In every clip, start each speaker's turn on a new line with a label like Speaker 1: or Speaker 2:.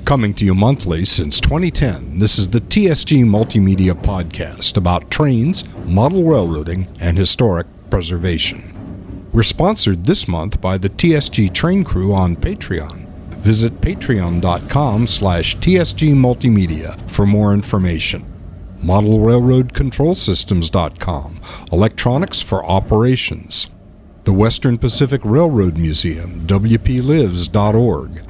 Speaker 1: Coming to you monthly since 2010, this is the TSG Multimedia Podcast about trains, model railroading, and historic preservation. We're sponsored this month by the TSG Train Crew on Patreon. Visit patreon.com/TSG Multimedia for more information. ModelRailroadControlSystems.com, electronics for operations. The Western Pacific Railroad Museum, WPLives.org.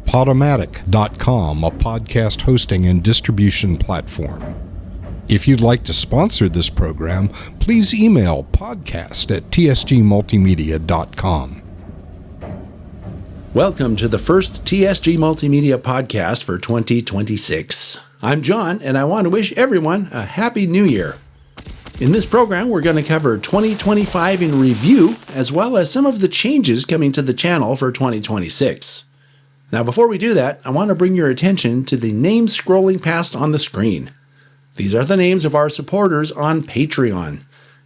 Speaker 1: Podomatic.com, a podcast hosting and distribution platform. If you'd like to sponsor this program, please email podcast@tsgmultimedia.com.
Speaker 2: Welcome to the first TSG Multimedia podcast for 2026. I'm John, and I want to wish everyone a Happy New Year. In this program, we're going to cover 2025 in review, as well as some of the changes coming to the channel for 2026. Now, before we do that, I want to bring your attention to the names scrolling past on the screen. These are the names of our supporters on Patreon.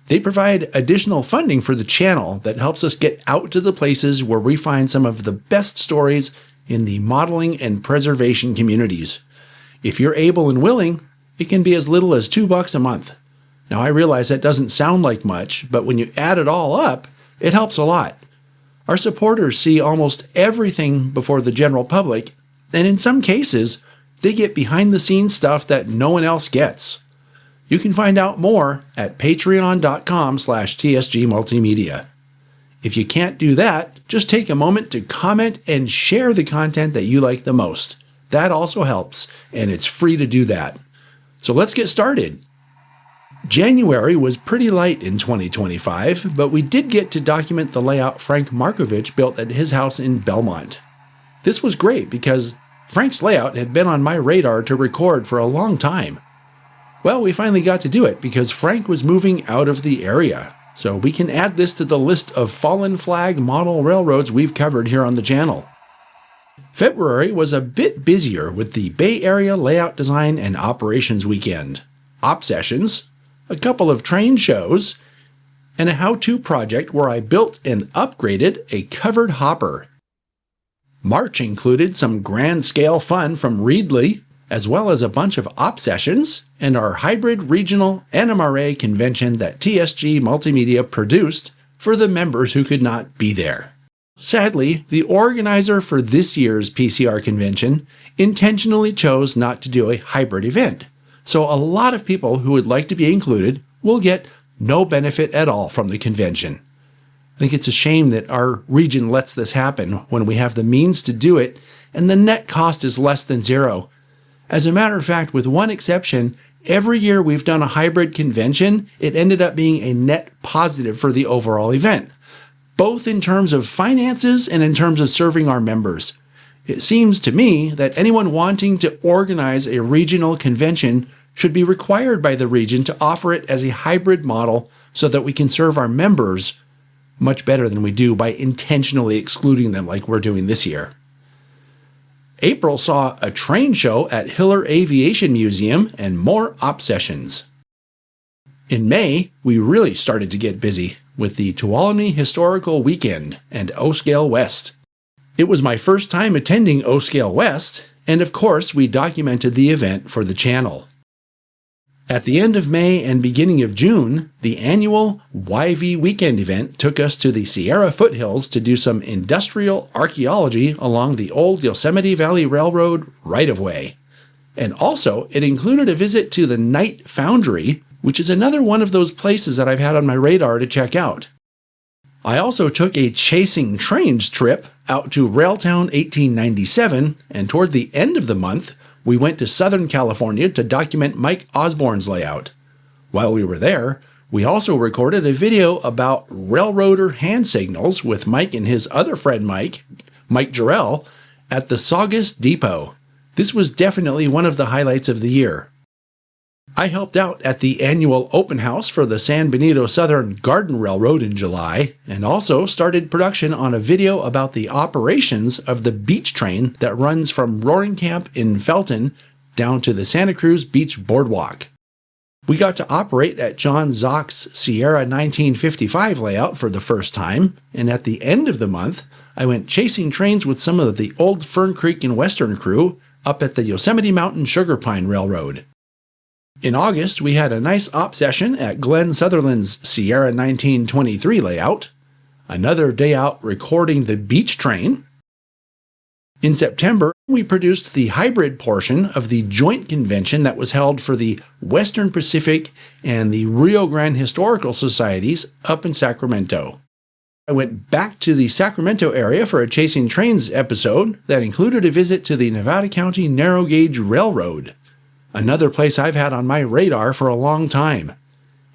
Speaker 2: They provide additional funding for the channel that helps us get out to the places where we find some of the best stories in the modeling and preservation communities. If you're able and willing, it can be as little as $2 a month. Now, I realize that doesn't sound like much, but when you add it all up, it helps a lot. Our supporters see almost everything before the general public, and in some cases, they get behind-the-scenes stuff that no one else gets. You can find out more at patreon.com/TSG Multimedia. If you can't do that, just take a moment to comment and share the content that you like the most. That also helps, and it's free to do that. So let's get started. January was pretty light in 2025, but we did get to document the layout Frank Markovich built at his house in Belmont. This was great because Frank's layout had been on my radar to record for a long time. Well, we finally got to do it because Frank was moving out of the area, so we can add this to the list of fallen flag model railroads we've covered here on the channel. February was a bit busier with the Bay Area Layout Design and Operations Weekend, op sessions, a couple of train shows, and a how-to project where I built and upgraded a covered hopper. March included some grand-scale fun from Reedley, as well as a bunch of op sessions, and our hybrid regional NMRA convention that TSG Multimedia produced for the members who could not be there. Sadly, the organizer for this year's PCR convention intentionally chose not to do a hybrid event, so a lot of people who would like to be included will get no benefit at all from the convention. I think it's a shame that our region lets this happen when we have the means to do it and the net cost is less than zero. As a matter of fact, with one exception, every year we've done a hybrid convention, it ended up being a net positive for the overall event, both in terms of finances and in terms of serving our members. It seems to me that anyone wanting to organize a regional convention should be required by the region to offer it as a hybrid model so that we can serve our members much better than we do by intentionally excluding them like we're doing this year. April saw a train show at Hiller Aviation Museum and more op sessions. In May, we really started to get busy with the Tuolumne Historical Weekend and O-Scale West. It was my first time attending O-Scale West, and of course we documented the event for the channel. At the end of May and beginning of June, the annual YV Weekend event took us to the Sierra foothills to do some industrial archaeology along the old Yosemite Valley Railroad right-of-way. And also, it included a visit to the Knight Foundry, which is another one of those places that I've had on my radar to check out. I also took a chasing trains trip out to Railtown 1897, and toward the end of the month, we went to Southern California to document Mike Osborne's layout. While we were there, we also recorded a video about railroader hand signals with Mike and his other friend Mike Jarrell, at the Saugus Depot. This was definitely one of the highlights of the year. I helped out at the annual open house for the San Benito Southern Garden Railroad in July, and also started production on a video about the operations of the beach train that runs from Roaring Camp in Felton down to the Santa Cruz Beach Boardwalk. We got to operate at John Zock's Sierra 1955 layout for the first time, and at the end of the month, I went chasing trains with some of the old Fern Creek and Western crew up at the Yosemite Mountain Sugar Pine Railroad. In August, we had a nice op session at Glenn Sutherland's Sierra 1923 layout, another day out recording the Beach Train. In September, we produced the hybrid portion of the joint convention that was held for the Western Pacific and the Rio Grande Historical Societies up in Sacramento. I went back to the Sacramento area for a Chasing Trains episode that included a visit to the Nevada County Narrow Gauge Railroad, another place I've had on my radar for a long time.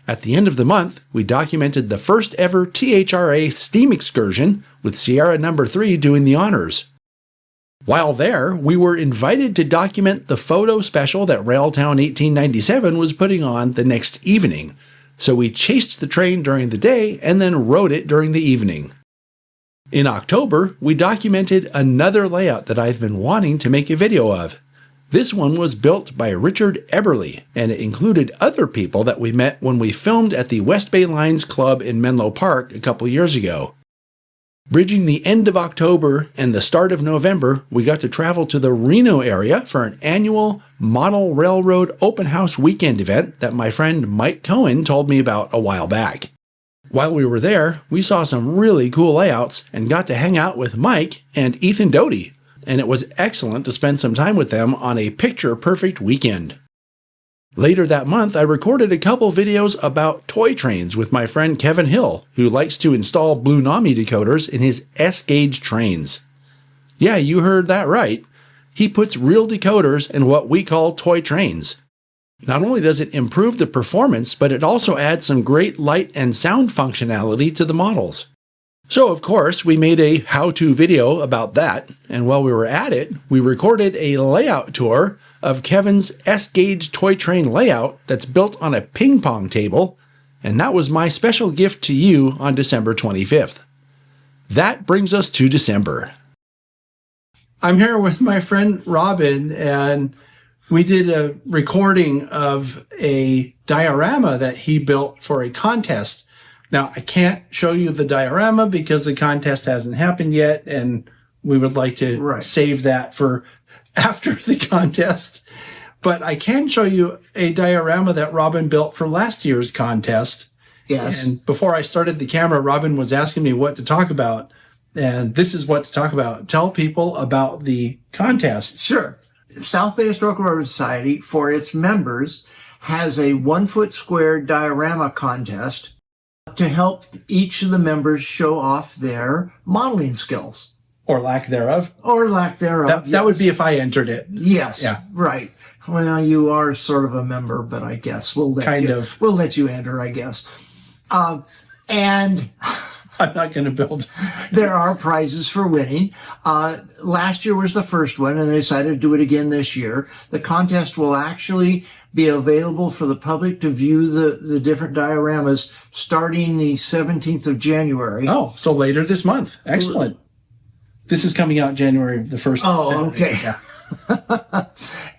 Speaker 2: At the end of the month, we documented the first ever THRA steam excursion with Sierra No. 3 doing the honors. While there, we were invited to document the photo special that Railtown 1897 was putting on the next evening, so we chased the train during the day and then rode it during the evening. In October, we documented another layout that I've been wanting to make a video of. This one was built by Richard Eberly, and it included other people that we met when we filmed at the West Bay Lines Club in Menlo Park a couple years ago. Bridging the end of October and the start of November, we got to travel to the Reno area for an annual Model Railroad Open House Weekend event that my friend Mike Cohen told me about a while back. While we were there, we saw some really cool layouts and got to hang out with Mike and Ethan Doty, and it was excellent to spend some time with them on a picture-perfect weekend. Later that month, I recorded a couple videos about toy trains with my friend Kevin Hill, who likes to install Blue Nami decoders in his S-gauge trains. Yeah, you heard that right. He puts real decoders in what we call toy trains. Not only does it improve the performance, but it also adds some great light and sound functionality to the models. So, of course, we made a how-to video about that, and while we were at it, we recorded a layout tour of Kevin's S-gauge toy train layout that's built on a ping-pong table, and that was my special gift to you on December 25th. That brings us to December. I'm here with my friend Robin, and we did a recording of a diorama that he built for a contest. Now, I can't show you the diorama because the contest hasn't happened yet, and we would like to save that for after the contest. But I can show you a diorama that Robin built for last year's contest.
Speaker 3: Yes.
Speaker 2: And before I started the camera, Robin was asking me what to talk about, and this is what to talk about. Tell people about the contest.
Speaker 3: Sure. South Bay Historical Railroad Society, for its members, has a 1-foot square diorama contest to help each of the members show off their modeling skills.
Speaker 2: Or lack thereof.
Speaker 3: Or lack thereof.
Speaker 2: That would be if I entered it.
Speaker 3: Yes.
Speaker 2: Yeah.
Speaker 3: Right. Well, you are sort of a member, but I guess we'll let you enter, I guess. And
Speaker 2: I'm not going to build.
Speaker 3: There are prizes for winning. Last year was the first one, and they decided to do it again this year. The contest will actually be available for the public to view the different dioramas starting the 17th of January.
Speaker 2: Oh, so later this month. Excellent. This is coming out January the 1st.
Speaker 3: Oh, okay. Yeah.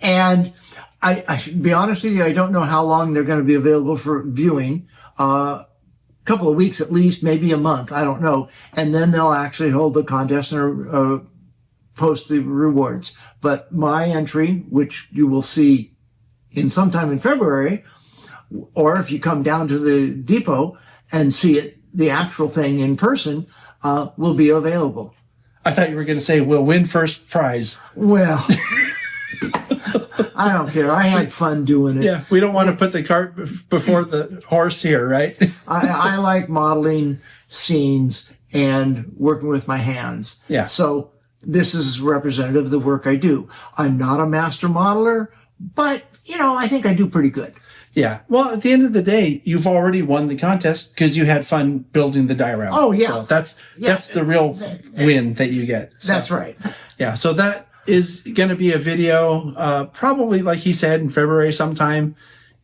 Speaker 3: And I should be honest with you, I don't know how long they're going to be available for viewing. Couple of weeks at least, maybe a month, I don't know. And then they'll actually hold the contest and post the rewards. But my entry, which you will see in sometime in February, or if you come down to the depot and see it, the actual thing in person, will be available.
Speaker 2: I thought you were going to say we'll win first prize.
Speaker 3: Well, I don't care. I had fun doing it.
Speaker 2: Yeah, we don't want to put the cart before the horse here, right?
Speaker 3: I like modeling scenes and working with my hands.
Speaker 2: Yeah.
Speaker 3: So this is representative of the work I do. I'm not a master modeler, but, I think I do pretty good.
Speaker 2: Yeah. Well, at the end of the day, you've already won the contest because you had fun building the diorama.
Speaker 3: Oh, yeah.
Speaker 2: So that's the real win that you get. So,
Speaker 3: that's right.
Speaker 2: Yeah. So that is going to be a video, probably, like he said, in February sometime.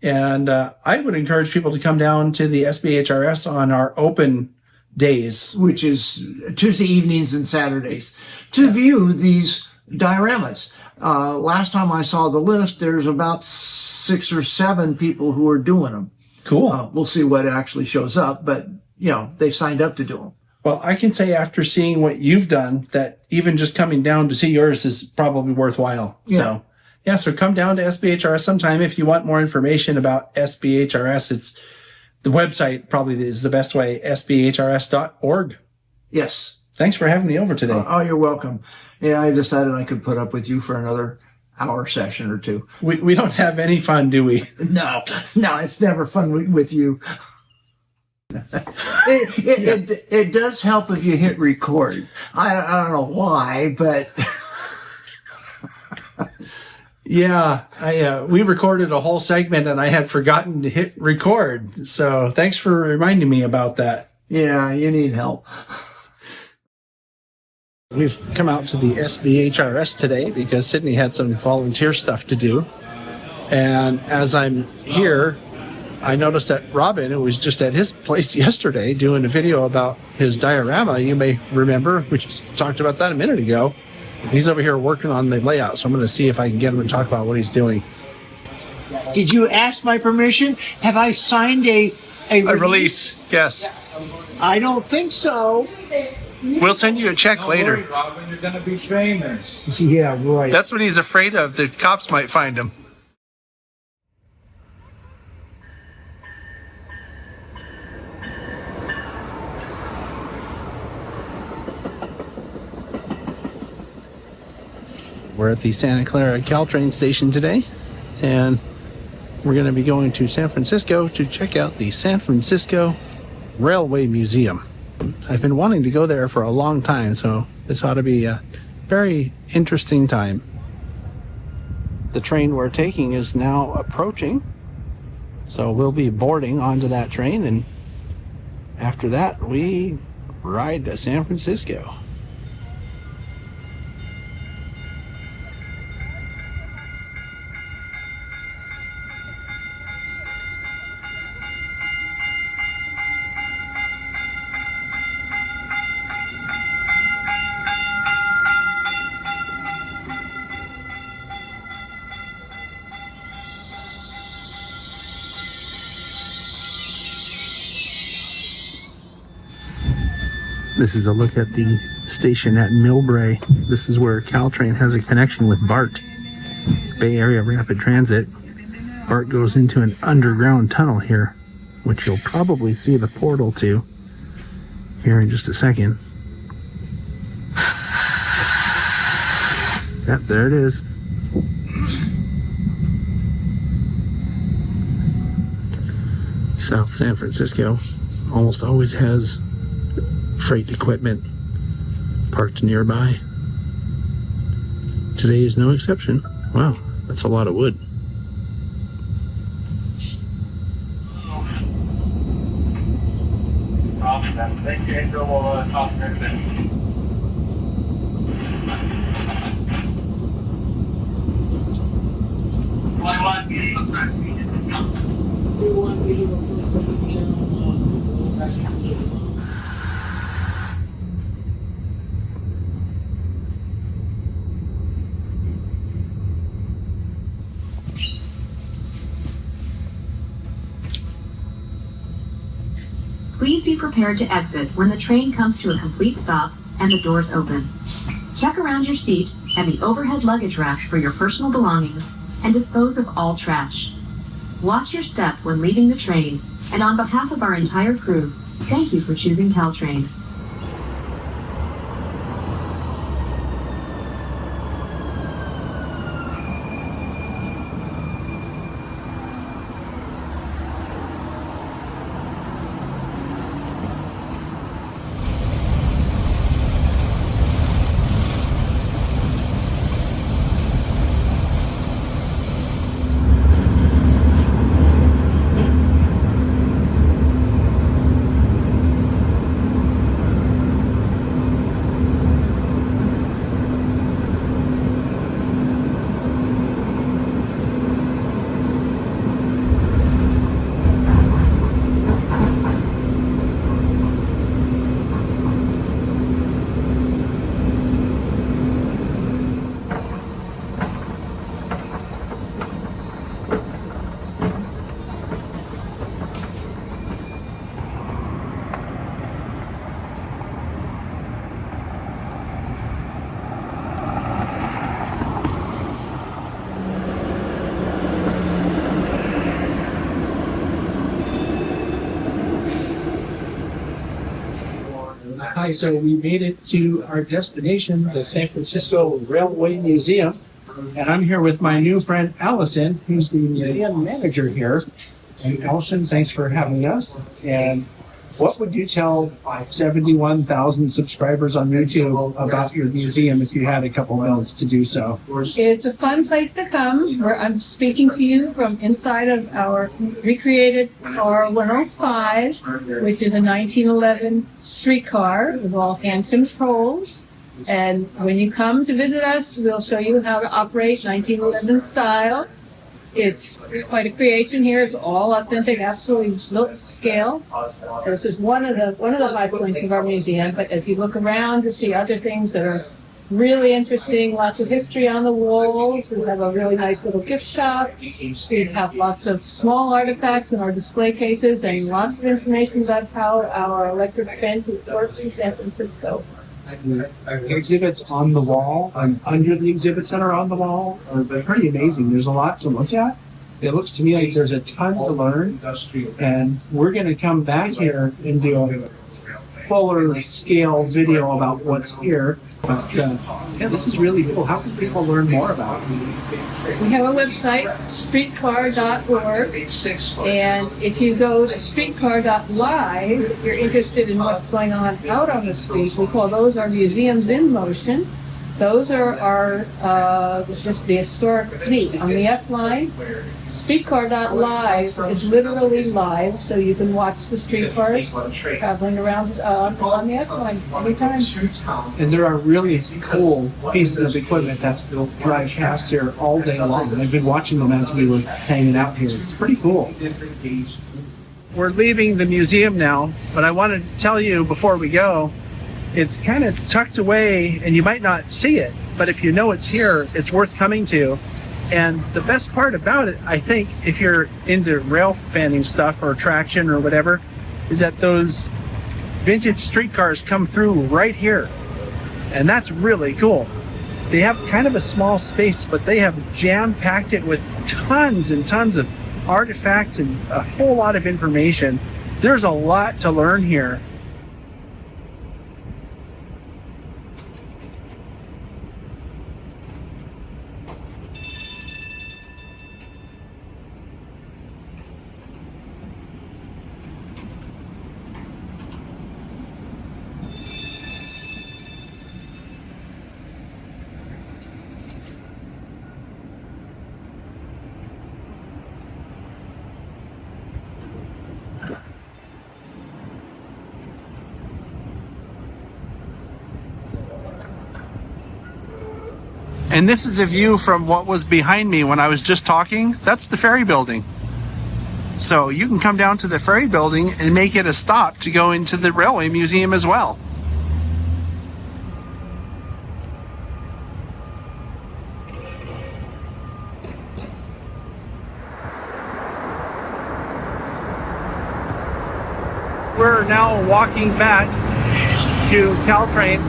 Speaker 2: And I would encourage people to come down to the SBHRS on our open days,
Speaker 3: which is Tuesday evenings and Saturdays, to view these dioramas. Last time I saw the list, there's about 6 or 7 people who are doing them.
Speaker 2: Cool.
Speaker 3: We'll see what actually shows up, but they've signed up to do them.
Speaker 2: Well, I can say after seeing what you've done that even just coming down to see yours is probably worthwhile.
Speaker 3: Yeah.
Speaker 2: So Yeah, so come down to SBHRS sometime if you want more information about SBHRS. It's the website probably is the best way, sbhrs.org.
Speaker 3: Yes.
Speaker 2: Thanks for having me over today.
Speaker 3: Oh, you're welcome. Yeah, I decided I could put up with you for another hour session or two.
Speaker 2: We don't have any fun, do we?
Speaker 3: No, it's never fun with you. It does help if you hit record. I don't know why, but
Speaker 2: yeah, we recorded a whole segment and I had forgotten to hit record. So thanks for reminding me about that.
Speaker 3: Yeah, you need help.
Speaker 2: We've come out to the SBHRS today because Sydney had some volunteer stuff to do. And as I'm here, I noticed that Robin, who was just at his place yesterday doing a video about his diorama, you may remember, we just talked about that a minute ago. He's over here working on the layout, so I'm going to see if I can get him to talk about what he's doing.
Speaker 3: Did you ask my permission? Have I signed a
Speaker 2: release? Yes.
Speaker 3: I don't think so.
Speaker 2: We'll send you a check later.
Speaker 4: Worry, Robin, you're going to be famous.
Speaker 3: Yeah, right.
Speaker 2: That's what he's afraid of. The cops might find him. We're at the Santa Clara Caltrain station today, and we're going to be going to San Francisco to check out the San Francisco Railway Museum. I've been wanting to go there for a long time, so this ought to be a very interesting time. The train we're taking is now approaching, so we'll be boarding onto that train, and after that, we ride to San Francisco. This is a look at the station at Millbrae. This is where Caltrain has a connection with BART, Bay Area Rapid Transit. BART goes into an underground tunnel here, which you'll probably see the portal to here in just a second. Yep, there it is. South San Francisco almost always has freight equipment parked nearby. Today is no exception. Wow, that's a lot of wood.
Speaker 5: Please be prepared to exit when the train comes to a complete stop and the doors open. Check around your seat and the overhead luggage rack for your personal belongings and dispose of all trash. Watch your step when leaving the train, and on behalf of our entire crew, thank you for choosing Caltrain.
Speaker 6: Hi, so we made it to our destination, the San Francisco Railway Museum, and I'm here with my new friend Allison, who's the museum manager here. And Allison, thanks for having us. And what would you tell 71,000 subscribers on YouTube about your museum if you had a couple minutes to do so?
Speaker 7: It's a fun place to come. I'm speaking to you from inside of our recreated car 105, which is a 1911 streetcar with all hand controls. And when you come to visit us, we'll show you how to operate 1911 style. It's quite a creation here. It's all authentic, absolutely built to scale. This is one of the high points of our museum. But as you look around to see other things that are really interesting, lots of history on the walls. We have a really nice little gift shop. We have lots of small artifacts in our display cases, and lots of information about how our electric transit works in San Francisco.
Speaker 6: The exhibits on the wall and under the exhibit center on the wall are pretty amazing. There's a lot to look at. It looks to me like there's a ton to learn, and we're going to come back here and do a fuller scale video about what's here. But yeah, this is really cool. How can people learn more about it?
Speaker 7: We have a website, streetcar.org, and if you go to streetcar.live, if you're interested in what's going on out on the street, we call those our museums in motion. Those are our just the historic fleet on the F line. Streetcar.live is literally live, so you can watch the streetcars traveling around on the F line anytime.
Speaker 6: And there are really cool pieces of equipment that drive past here all day long. I've been watching them as we were hanging out here. It's pretty cool. We're leaving the museum now, but I wanted to tell you before we go, it's kind of tucked away and you might not see it, but if you know it's here, it's worth coming to. And the best part about it, I think, if you're into rail fanning stuff or traction or whatever, is that those vintage streetcars come through right here. And that's really cool. They have kind of a small space, but they have jam-packed it with tons and tons of artifacts and a whole lot of information. There's a lot to learn here. And this is a view from what was behind me when I was just talking. That's the ferry building. So you can come down to the ferry building and make it a stop to go into the railway museum as well. We're now walking back to Caltrain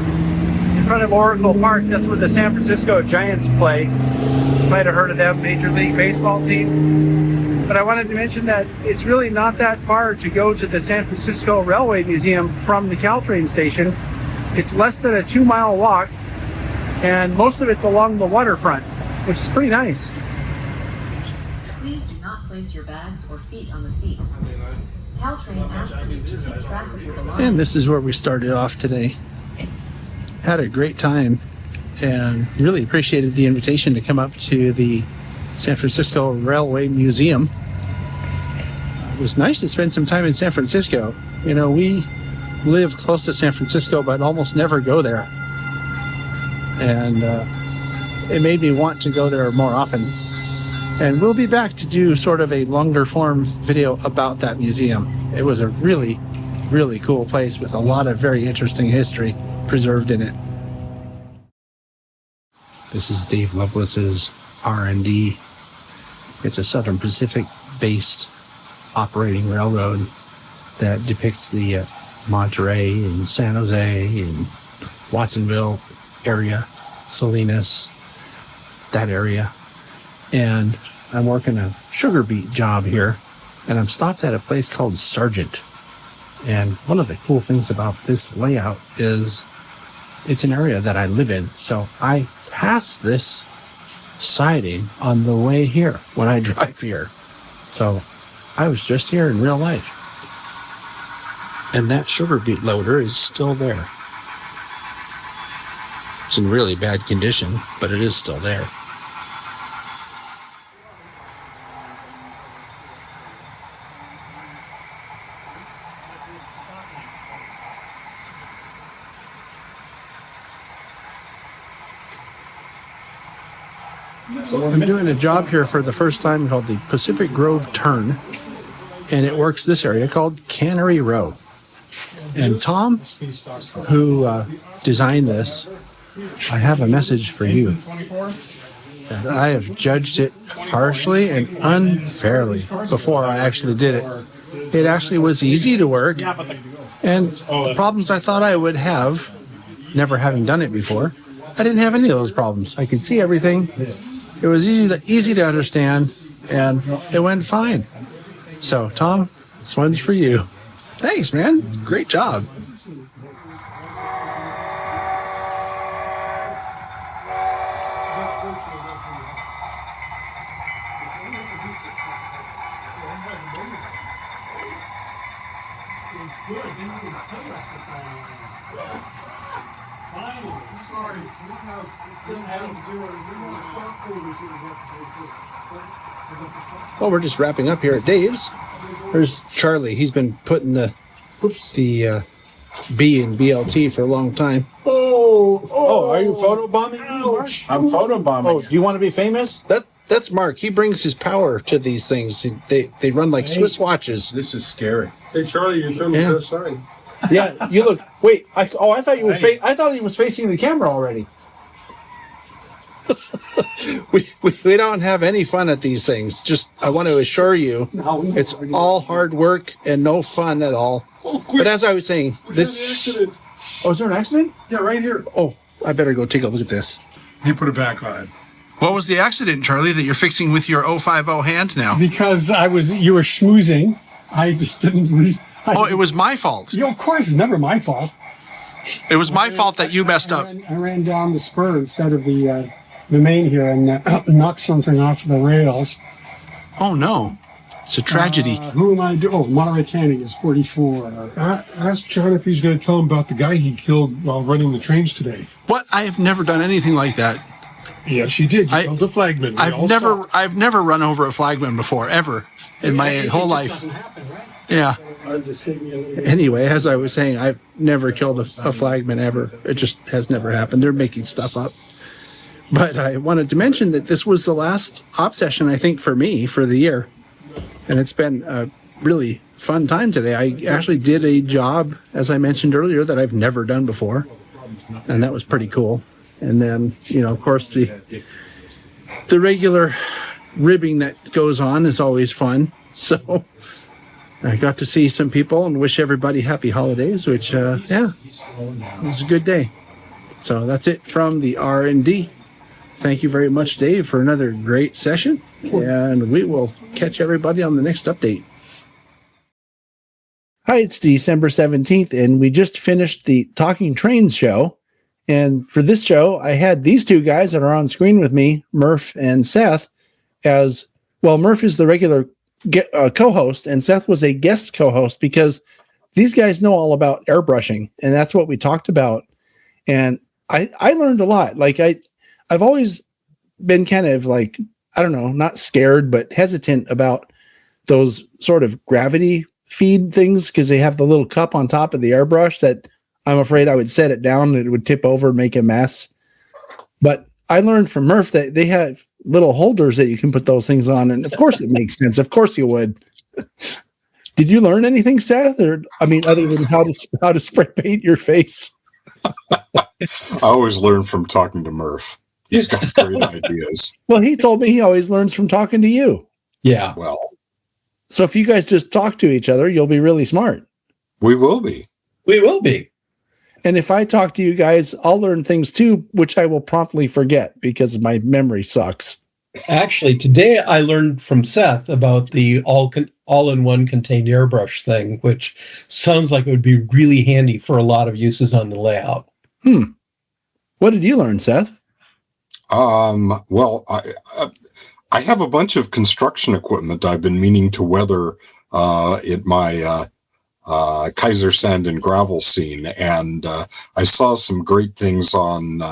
Speaker 6: in front of Oracle Park. That's where the San Francisco Giants play. You might have heard of them, Major League Baseball team. But I wanted to mention that it's really not that far to go to the San Francisco Railway Museum from the Caltrain station. It's less than a 2-mile walk, and most of it's along the waterfront, which is pretty nice.
Speaker 5: Please do not place your bags or feet on the seats. Caltrain asks you to keep track of your belongings.
Speaker 6: And this is where we started off today. Had a great time and really appreciated the invitation to come up to the San Francisco Railway Museum. It was nice to spend some time in San Francisco. You know, we live close to San Francisco, but almost never go there. And it made me want to go there more often. And we'll be back to do sort of a longer form video about that museum. It was a really, really cool place with a lot of very interesting history preserved in it. This is Dave Loveless's R&D. It's a Southern Pacific-based operating railroad that depicts the Monterey and San Jose and Watsonville area, Salinas, that area. And I'm working a sugar beet job here, and I'm stopped at a place called Sargent.
Speaker 2: And one of the cool things about this layout is it's an area that I live in. So I pass this siding on the way here when I drive here. So I was just here in real life. And that sugar beet loader is still there. It's in really bad condition, but it is still there. I'm doing a job here for the first time called the Pacific Grove Turn, and it works this area called Cannery Row. And Tom, who designed this, I have a message for you. And I have judged it harshly and unfairly before I actually did it. It actually was easy to work, and the problems I thought I would have, never having done it before, I didn't have any of those problems. I could see everything. It was easy to understand, and it went fine. So, Tom, this one's for you. Thanks, man. Great job. Well, we're just wrapping up here at Dave's. There's Charlie. He's been putting the B in BLT for a long time.
Speaker 6: Oh, are you photobombing?
Speaker 3: Ouch.
Speaker 6: I'm photobombing.
Speaker 2: Oh, do you want to be famous? That's Mark. He brings his power to these things. They run like Swiss watches.
Speaker 6: This is scary.
Speaker 8: Hey, Charlie, you're showing me the side.
Speaker 2: Yeah, you look. Wait, I thought you were. I thought he was facing the camera already. we don't have any fun at these things. Just I want to assure you, it's all hard work and no fun at all. But as I was saying,
Speaker 8: Accident.
Speaker 2: Oh, is there an accident?
Speaker 8: Yeah, right here.
Speaker 2: Oh, I better go take a look at this.
Speaker 8: He put it back on.
Speaker 2: What was the accident, Charlie, that you're fixing with your 050 hand now?
Speaker 9: Because you were schmoozing. I just didn't.
Speaker 2: It was my fault.
Speaker 9: Of course, it's never my fault.
Speaker 2: It was my fault that you messed up.
Speaker 9: I ran down the spur instead of the main here and knocked something off the rails.
Speaker 2: Oh no, it's a tragedy.
Speaker 9: Who am I? Monterey County is 44.
Speaker 8: Ask John if he's going to tell him about the guy he killed while running the trains today.
Speaker 2: What? I have never done anything like that.
Speaker 8: Yes, you did. You killed a flagman.
Speaker 2: I've never run over a flagman before, ever, in my whole life.
Speaker 9: Doesn't happen, right?
Speaker 2: Yeah. Anyway, as I was saying, I've never killed a flagman ever. It just has never happened. They're making stuff up. But I wanted to mention that this was the last op session, I think, for me for the year. And it's been a really fun time today. I actually did a job, as I mentioned earlier, that I've never done before. And that was pretty cool. And then, of course, the regular ribbing that goes on is always fun. So I got to see some people and wish everybody happy holidays, which, it was a good day. So that's it from the R&D. Thank you very much, Dave, for another great session. And we will catch everybody on the next update. Hi, it's December 17th, and we just finished the Talking Trains show. And for this show, I had these two guys that are on screen with me, Murph and Seth, as well. Murph is the regular co-host, and Seth was a guest co-host because these guys know all about airbrushing, and that's what we talked about. And I learned a lot. Like I've always been kind of like, I don't know, not scared, but hesitant about those sort of gravity feed things because they have the little cup on top of the airbrush that I'm afraid I would set it down and it would tip over and make a mess. But I learned from Murph that they have little holders that you can put those things on. And of course it makes sense. Of course you would. Did you learn anything, Seth? Or, other than how to spray paint your face?
Speaker 1: I always learn from talking to Murph. He's got great ideas.
Speaker 2: Well, he told me he always learns from talking to you.
Speaker 6: Yeah.
Speaker 1: Well,
Speaker 2: so if you guys just talk to each other, you'll be really smart.
Speaker 1: we will be.
Speaker 6: We will be.
Speaker 2: And if I talk to you guys, I'll learn things too, which I will promptly forget because my memory sucks.
Speaker 10: Actually, today I learned from Seth about the all-in-one contained airbrush thing, which sounds like it would be really handy for a lot of uses on the layout.
Speaker 2: What did you learn, Seth?
Speaker 1: Well, I have a bunch of construction equipment I've been meaning to weather at my Kaiser Sand and Gravel scene, and I saw some great things on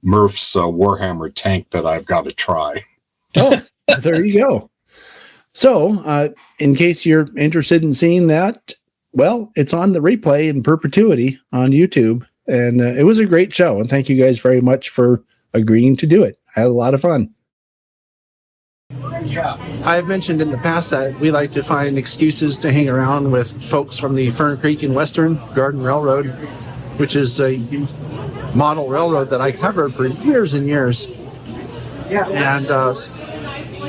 Speaker 1: Murph's Warhammer tank that I've got to try.
Speaker 2: Oh, there you go. So, in case you're interested in seeing that, well, it's on the replay in perpetuity on YouTube, and it was a great show, and thank you guys very much for agreeing to do it. I had a lot of fun.
Speaker 6: I've mentioned in the past that we like to find excuses to hang around with folks from the Fern Creek and Western Garden Railroad, which is a model railroad that I covered for years and years. And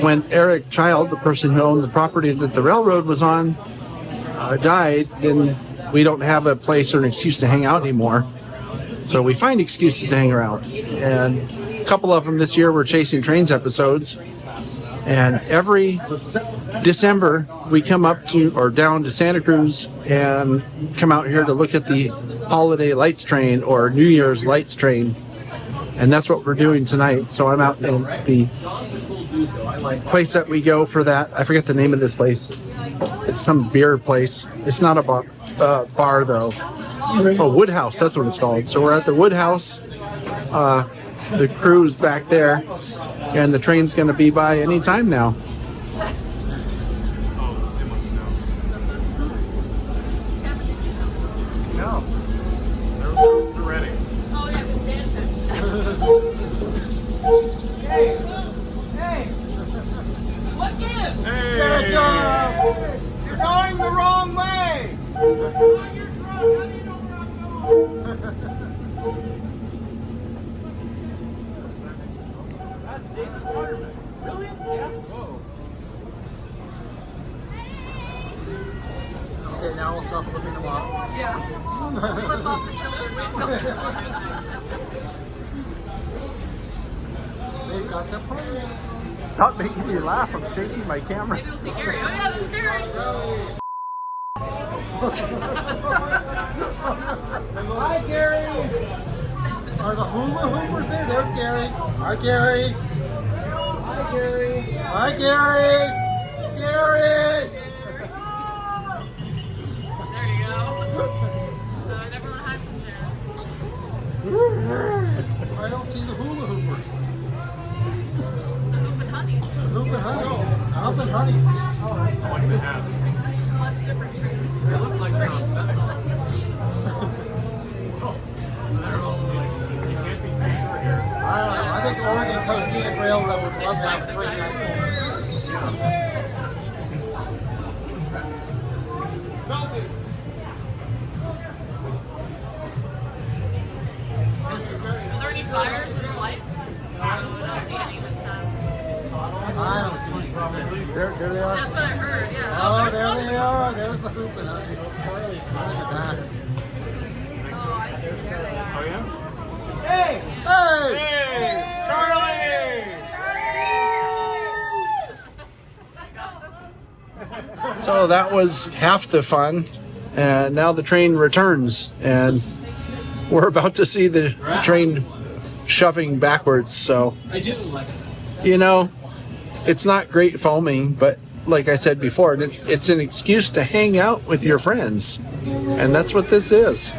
Speaker 6: when Eric Child, the person who owned the property that the railroad was on, died, then we don't have a place or an excuse to hang out anymore. So we find excuses to hang around. And a couple of them this year were Chasing Trains episodes. And every December, we come up to or down to Santa Cruz and come out here to look at the Holiday Lights Train or New Year's Lights Train. And that's what we're doing tonight. So I'm out in the place that we go for that. I forget the name of this place. It's some beer place. It's not a bar though. Oh, Woodhouse, that's what it's called. So we're at the Woodhouse. The crew's back there. And the train's going to be by any time now.
Speaker 11: No. They're ready. Oh, yeah, because Dan texted. Hey! What gives? Hey. Get a job! You're going the wrong way! You're drunk. How do you know where I'm going? That's David Waterman. Really? Yeah. Whoa. Okay, now we'll stop flipping them off. Yeah. Flip off the They've got their plans.
Speaker 6: Stop making me laugh. I'm shaking my camera.
Speaker 11: Maybe we'll see Gary. Oh, yeah, that's Gary. Hi, Gary.
Speaker 12: Are the hula hoopers there? There's Gary. Hi, Gary. Hi, Gary. Hi, Gary. Gary.
Speaker 11: There you go. I never want to hide from there.
Speaker 12: I don't see the hula hoopers.
Speaker 11: The hoopin' honeys.
Speaker 12: The hoopin' honeys. Hoopin' honeys.
Speaker 11: I like the hats. This is a much different tree.
Speaker 12: They look like they're on fentanyl. I don't know. I think Oregon Coast Scenic Railroad would love to have a train like that.
Speaker 11: Are there any fires or lights? I don't see any this time.
Speaker 12: I don't see any probably. There they are.
Speaker 11: That's what I heard, yeah.
Speaker 12: Oh, there they are. There's the hoopin' honeys. Charlie's running it back.
Speaker 11: Oh, I see. There they are.
Speaker 12: Oh, yeah? Hey! Hey!
Speaker 6: Charlie! So that was half the fun. And now the train returns. And we're about to see the train shoving backwards. So, you know, it's not great foaming, but like I said before, it's an excuse to hang out with your friends. And that's what this is.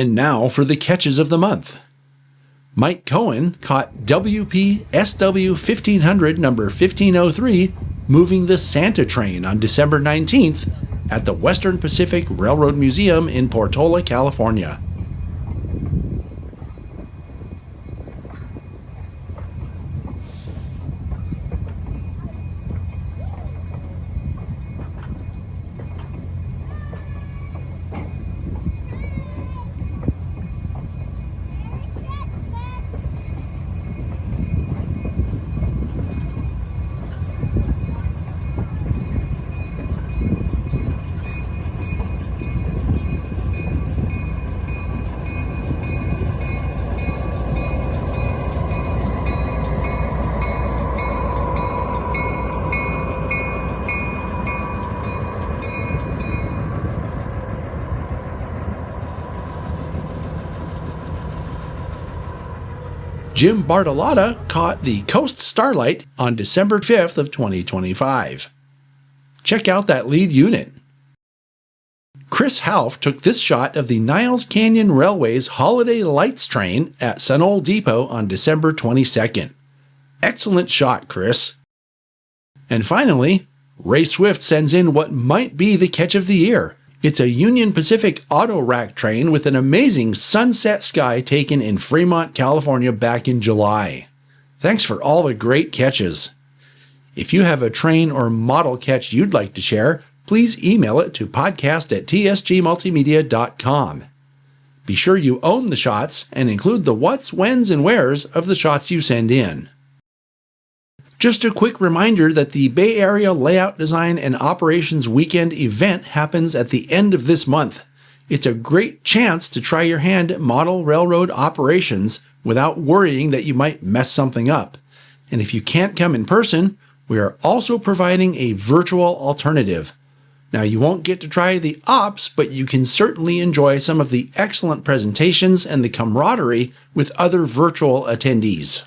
Speaker 2: And now for the catches of the month. Mike Cohen caught WP SW 1500 number 1503 moving the Santa train on December 19th at the Western Pacific Railroad Museum in Portola, California. Jim Bartolotta caught the Coast Starlight on December 5th of 2025. Check out that lead unit. Chris Half took this shot of the Niles Canyon Railway's Holiday Lights train at Sunol Depot on December 22nd. Excellent shot, Chris. And finally, Ray Swift sends in what might be the catch of the year. It's a Union Pacific auto rack train with an amazing sunset sky taken in Fremont, California back in July. Thanks for all the great catches. If you have a train or model catch you'd like to share, please email it to podcast@tsgmultimedia.com. Be sure you own the shots and include the whats, whens, and wheres of the shots you send in. Just a quick reminder that the Bay Area Layout Design and Operations Weekend event happens at the end of this month. It's a great chance to try your hand at model railroad operations without worrying that you might mess something up. And if you can't come in person, we are also providing a virtual alternative. Now, you won't get to try the ops, but you can certainly enjoy some of the excellent presentations and the camaraderie with other virtual attendees.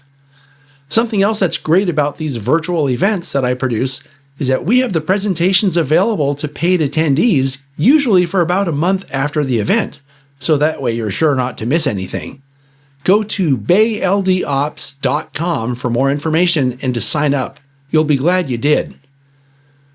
Speaker 2: Something else that's great about these virtual events that I produce is that we have the presentations available to paid attendees, usually for about a month after the event, so that way you're sure not to miss anything. Go to bayldops.com for more information and to sign up. You'll be glad you did.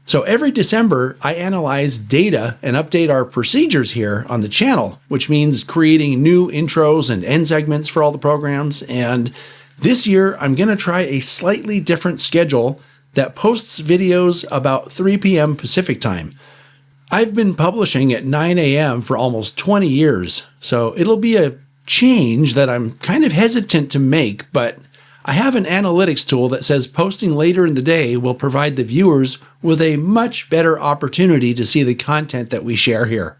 Speaker 2: So every December, I analyze data and update our procedures here on the channel, which means creating new intros and end segments for all the programs. And this year, I'm going to try a slightly different schedule that posts videos about 3 p.m. Pacific time. I've been publishing at 9 a.m. for almost 20 years, so it'll be a change that I'm kind of hesitant to make, but I have an analytics tool that says posting later in the day will provide the viewers with a much better opportunity to see the content that we share here.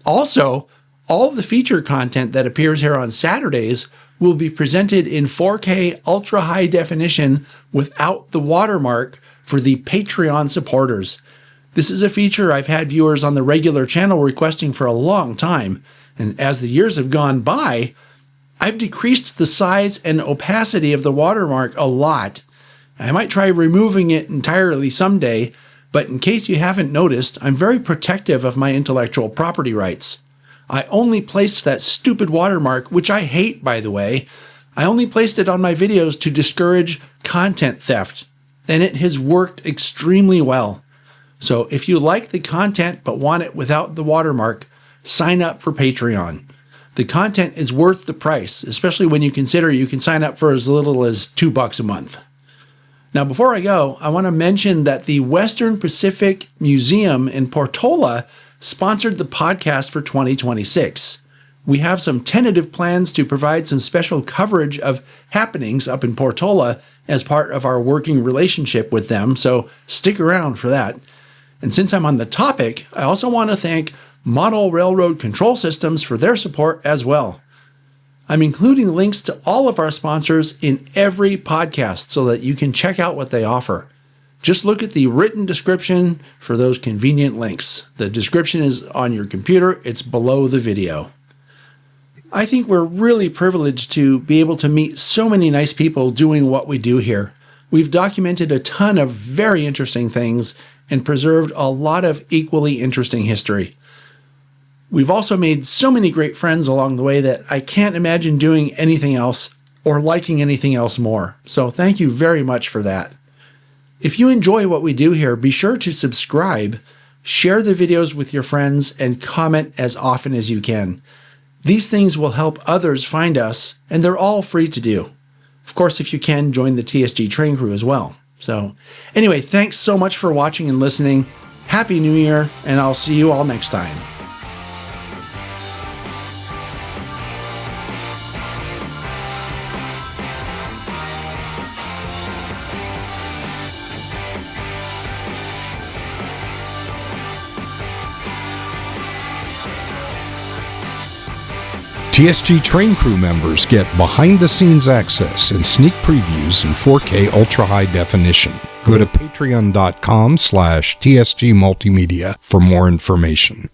Speaker 2: Also, all the feature content that appears here on Saturdays will be presented in 4K ultra high definition without the watermark for the Patreon supporters. This is a feature I've had viewers on the regular channel requesting for a long time, and as the years have gone by, I've decreased the size and opacity of the watermark a lot. I might try removing it entirely someday, but in case you haven't noticed, I'm very protective of my intellectual property rights. I only placed that stupid watermark, which I hate, by the way. I only placed it on my videos to discourage content theft, and it has worked extremely well. So if you like the content but want it without the watermark, sign up for Patreon. The content is worth the price, especially when you consider you can sign up for as little as $2 a month. Now, before I go, I want to mention that the Western Pacific Museum in Portola sponsored the podcast for 2026. We have some tentative plans to provide some special coverage of happenings up in Portola as part of our working relationship with them, so stick around for that. And since I'm on the topic, I also want to thank Model Railroad Control Systems for their support as well. I'm including links to all of our sponsors in every podcast so that you can check out what they offer. Just look at the written description for those convenient links. The description is on your computer. It's below the video. I think we're really privileged to be able to meet so many nice people doing what we do here. We've documented a ton of very interesting things and preserved a lot of equally interesting history. We've also made so many great friends along the way that I can't imagine doing anything else or liking anything else more. So thank you very much for that. If you enjoy what we do here, be sure to subscribe, share the videos with your friends, and comment as often as you can. These things will help others find us, and they're all free to do. Of course, if you can, join the TSG train crew as well. So anyway, thanks so much for watching and listening. Happy New Year, and I'll see you all next time.
Speaker 1: TSG train crew members get behind-the-scenes access and sneak previews in 4K ultra-high definition. Go to patreon.com/TSG Multimedia for more information.